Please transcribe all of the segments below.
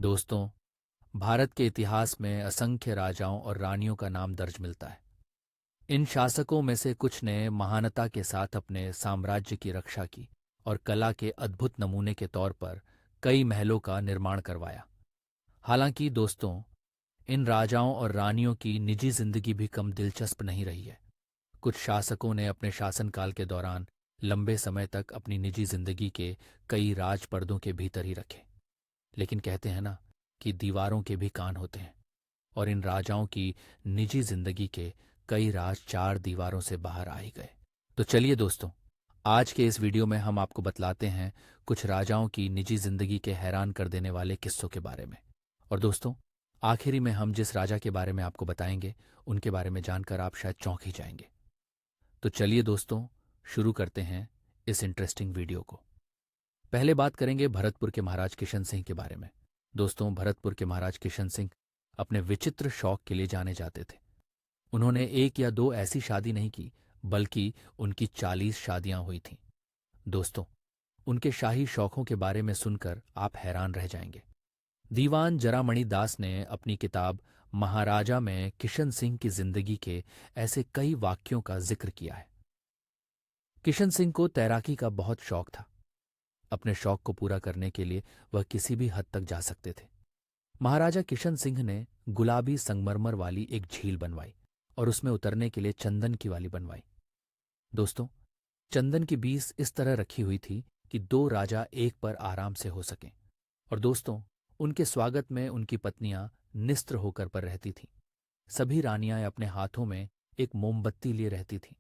दोस्तों, भारत के इतिहास में असंख्य राजाओं और रानियों का नाम दर्ज मिलता है। इन शासकों में से कुछ ने महानता के साथ अपने साम्राज्य की रक्षा की और कला के अद्भुत नमूने के तौर पर कई महलों का निर्माण करवाया। हालांकि दोस्तों, इन राजाओं और रानियों की निजी जिंदगी भी कम दिलचस्प नहीं रही है। कुछ शासकों ने अपने शासनकाल के दौरान लंबे समय तक अपनी निजी जिंदगी के कई राज पर्दों के भीतर ही रखे। लेकिन कहते हैं ना कि दीवारों के भी कान होते हैं, और इन राजाओं की निजी जिंदगी के कई राज चार दीवारों से बाहर आ ही गए। तो चलिए दोस्तों, आज के इस वीडियो में हम आपको बतलाते हैं कुछ राजाओं की निजी जिंदगी के हैरान कर देने वाले किस्सों के बारे में। और दोस्तों, आखिरी में हम जिस राजा के बारे में आपको बताएंगे उनके बारे में जानकर आप शायद चौंक ही जाएंगे। तो चलिए दोस्तों, शुरू करते हैं इस इंटरेस्टिंग वीडियो को। पहले बात करेंगे भरतपुर के महाराज किशन सिंह के बारे में। दोस्तों, भरतपुर के महाराज किशन सिंह अपने विचित्र शौक के लिए जाने जाते थे। उन्होंने एक या दो ऐसी शादी नहीं की, बल्कि उनकी 40 शादियां हुई थीं। दोस्तों, उनके शाही शौकों के बारे में सुनकर आप हैरान रह जाएंगे। दीवान जरामणि दास ने अपनी किताब महाराजा में किशन सिंह की जिंदगी के ऐसे कई वाक्यों का जिक्र किया है। किशन सिंह को तैराकी का बहुत शौक था। अपने शौक को पूरा करने के लिए वह किसी भी हद तक जा सकते थे। महाराजा किशन सिंह ने गुलाबी संगमरमर वाली एक झील बनवाई और उसमें उतरने के लिए चंदन की वाली बनवाई। दोस्तों, चंदन की बीस इस तरह रखी हुई थी कि दो राजा एक पर आराम से हो सकें। और दोस्तों, उनके स्वागत में उनकी पत्नियां निस्त्र होकर पर रहती थीं। सभी रानियां अपने हाथों में एक मोमबत्ती लिए रहती थीं।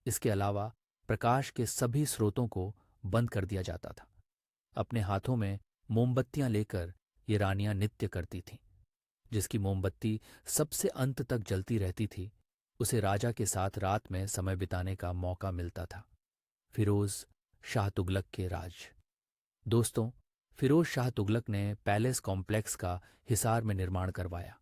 इसके अलावा प्रकाश के सभी स्रोतों को बंद कर दिया जाता था। अपने हाथों में मोमबत्तियां लेकर ये रानियां नृत्य करती थीं। जिसकी मोमबत्ती सबसे अंत तक जलती रहती थी, उसे राजा के साथ रात में समय बिताने का मौका मिलता था। फिरोज शाह तुगलक के राज। दोस्तों, फिरोज शाह तुगलक ने पैलेस कॉम्प्लेक्स का हिसार में निर्माण करवाया।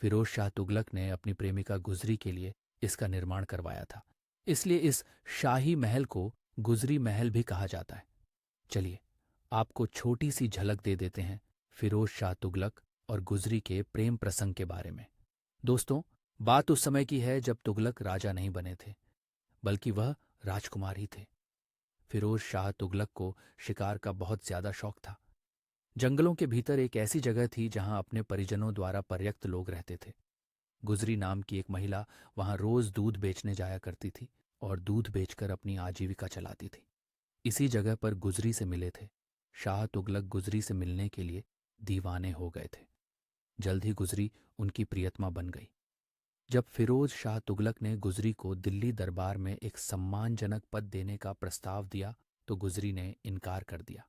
फिरोज शाह तुगलक ने अपनी प्रेमिका गुजरी के लिए इसका निर्माण करवाया था। इसलिए इस शाही महल को गुजरी महल भी कहा जाता है। चलिए, आपको छोटी सी झलक दे देते हैं फिरोज शाह तुगलक और गुजरी के प्रेम प्रसंग के बारे में। दोस्तों, बात उस समय की है जब तुगलक राजा नहीं बने थे, बल्कि वह राजकुमार ही थे। फिरोज शाह तुगलक को शिकार का बहुत ज्यादा शौक था। जंगलों के भीतर एक ऐसी जगह थी जहां अपने परिजनों द्वारा पर्याप्त लोग रहते थे। गुजरी नाम की एक महिला वहां रोज दूध बेचने जाया करती थी और दूध बेचकर अपनी आजीविका चलाती थी। इसी जगह पर गुजरी से मिले थे। शाह तुगलक गुजरी से मिलने के लिए दीवाने हो गए थे। जल्द ही गुजरी उनकी प्रियतमा बन गई। जब फिरोज शाह तुगलक ने गुजरी को दिल्ली दरबार में एक सम्मानजनक पद देने का प्रस्ताव दिया तो गुजरी ने इनकार कर दिया।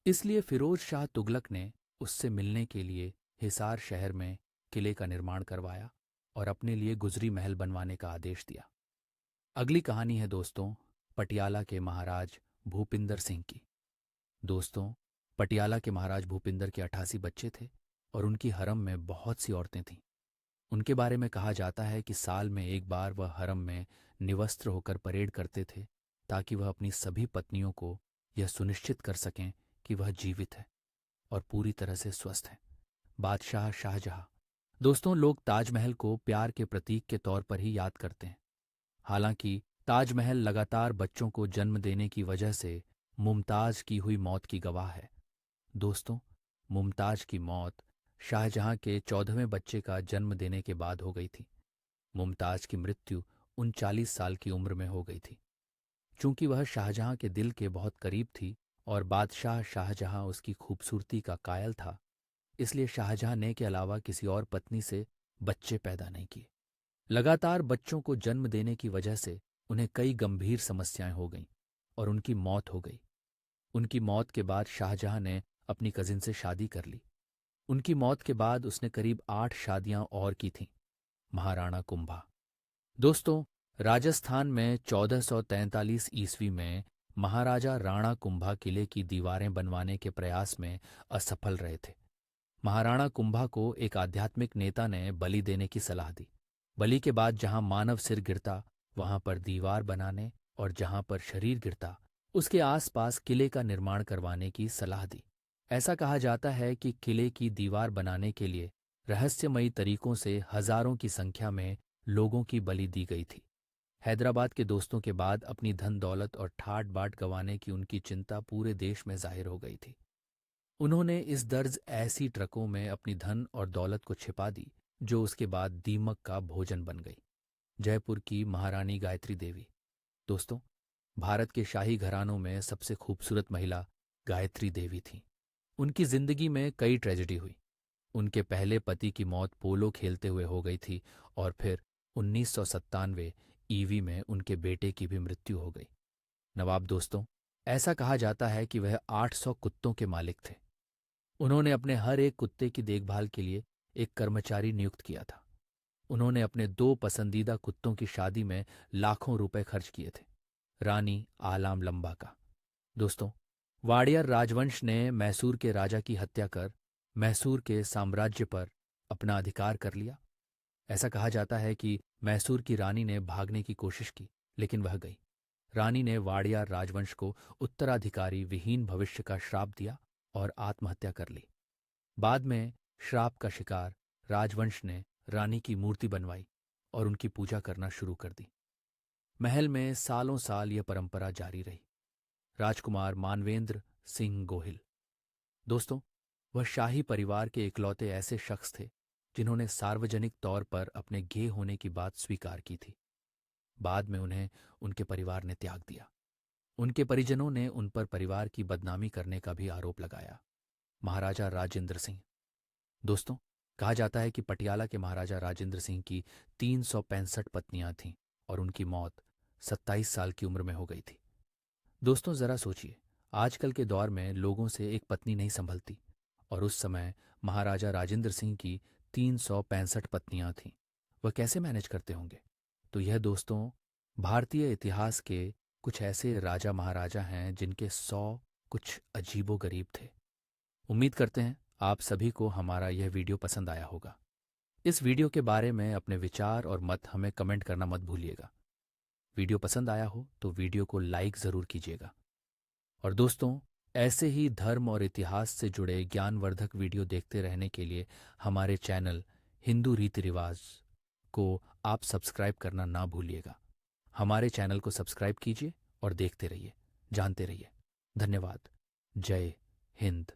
इसलिए फिरोज शाह तुगलक ने उससे मिलने के लिए हिसार शहर में किले का निर्माण करवाया और अपने लिए गुजरी महल बनवाने का आदेश दिया। अगली कहानी है दोस्तों, पटियाला के महाराज भूपिंदर सिंह की। दोस्तों, पटियाला के महाराज भूपिंदर के 88 बच्चे थे और उनकी हरम में बहुत सी औरतें थीं। उनके बारे में कहा जाता है कि साल में एक बार वह हरम में निवस्त्र होकर परेड करते थे, ताकि वह अपनी सभी पत्नियों को यह सुनिश्चित कर सकें कि वह जीवित है और पूरी तरह से स्वस्थ है। बादशाह शाहजहां। दोस्तों, लोग ताजमहल को प्यार के प्रतीक के तौर पर ही याद करते हैं। हालांकि ताजमहल लगातार बच्चों को जन्म देने की वजह से मुमताज की हुई मौत की गवाह है। दोस्तों, मुमताज की मौत शाहजहां के 14वें बच्चे का जन्म देने के बाद हो गई थी। मुमताज की मृत्यु 39 साल की उम्र में हो गई थी। चूंकि वह शाहजहां के दिल के बहुत करीब थी और बादशाह शाहजहां उसकी खूबसूरती का कायल था, इसलिए शाहजहां ने के अलावा किसी और पत्नी से बच्चे पैदा नहीं किए। लगातार बच्चों को जन्म देने की वजह से उन्हें कई गंभीर समस्याएं हो गईं और उनकी मौत हो गई। उनकी मौत के बाद शाहजहां ने अपनी कजिन से शादी कर ली। उनकी मौत के बाद उसने करीब 8 शादियां और की थीं। महाराणा कुंभा। दोस्तों, राजस्थान में 1443 ईस्वी में महाराजा राणा कुंभा किले की दीवारें बनवाने के प्रयास में असफल रहे थे। महाराणा कुंभा को एक आध्यात्मिक नेता ने बलि देने की सलाह दी। बलि के बाद जहां मानव सिर गिरता वहां पर दीवार बनाने और जहां पर शरीर गिरता उसके आसपास किले का निर्माण करवाने की सलाह दी। ऐसा कहा जाता है कि किले की दीवार बनाने के लिए रहस्यमयी तरीकों से हजारों की संख्या में लोगों की बलि दी गई थी। हैदराबाद के दोस्तों के बाद अपनी धन दौलत और ठाट बाट गंवाने की उनकी चिंता पूरे देश में जाहिर हो गई थी। उन्होंने इस दर्ज ऐसी ट्रकों में अपनी धन और दौलत को छिपा दी जो उसके बाद दीमक का भोजन बन गई। जयपुर की महारानी गायत्री देवी। दोस्तों, भारत के शाही घरानों में सबसे खूबसूरत महिला गायत्री देवी थीं। उनकी जिंदगी में कई ट्रेजेडी हुई। उनके पहले पति की मौत पोलो खेलते हुए हो गई थी और फिर 1997 ईवी में उनके बेटे की भी मृत्यु हो गई। नवाब दोस्तों, ऐसा कहा जाता है कि वह 800 कुत्तों के मालिक थे। उन्होंने अपने हर एक कुत्ते की देखभाल के लिए एक कर्मचारी नियुक्त किया था। उन्होंने अपने 2 पसंदीदा कुत्तों की शादी में लाखों रुपए खर्च किए थे। रानी आलाम लंबा का। दोस्तों, वाडियर राजवंश ने मैसूर के राजा की हत्या कर मैसूर के साम्राज्य पर अपना अधिकार कर लिया। ऐसा कहा जाता है कि मैसूर की रानी ने भागने की कोशिश की, लेकिन वह गई। रानी ने वाडियार राजवंश को उत्तराधिकारी विहीन भविष्य का श्राप दिया और आत्महत्या कर ली। बाद में श्राप का शिकार राजवंश ने रानी की मूर्ति बनवाई और उनकी पूजा करना शुरू कर दी। महल में सालों साल यह परंपरा जारी रही। राजकुमार मानवेंद्र सिंह गोहिल। दोस्तों, वह शाही परिवार के इकलौते ऐसे शख्स थे जिन्होंने सार्वजनिक तौर पर अपने गे होने की बात स्वीकार की थी। बाद में उन्हें उनके परिवार ने त्याग दिया। उनके परिजनों ने उन पर परिवार की बदनामी करने का भी आरोप लगाया। महाराजा राजेंद्र सिंह। दोस्तों, कहा जाता है कि पटियाला के महाराजा राजेंद्र सिंह की 365 पत्नियां थीं और उनकी मौत 27 साल की उम्र में हो गई थी। दोस्तों, जरा सोचिए, आजकल के दौर में लोगों से एक पत्नी नहीं संभलती, और उस समय महाराजा राजेंद्र सिंह की 365 पत्नियां थीं। वह कैसे मैनेज करते होंगे? तो यह दोस्तों, भारतीय इतिहास के कुछ ऐसे राजा महाराजा हैं जिनके 100 कुछ अजीबो-गरीब थे। उम्मीद करते हैं आप सभी को हमारा यह वीडियो पसंद आया होगा। इस वीडियो के बारे में अपने विचार और मत हमें कमेंट करना मत भूलिएगा। वीडियो पसंद आया हो तो वीडियो को लाइक ज़रूर कीजिएगा। और दोस्तों, ऐसे ही धर्म और इतिहास से जुड़े ज्ञानवर्धक वीडियो देखते रहने के लिए हमारे चैनल हिंदू रीति रिवाज को आप सब्सक्राइब करना ना भूलिएगा। हमारे चैनल को सब्सक्राइब कीजिए और देखते रहिए, जानते रहिए। धन्यवाद। जय हिंद।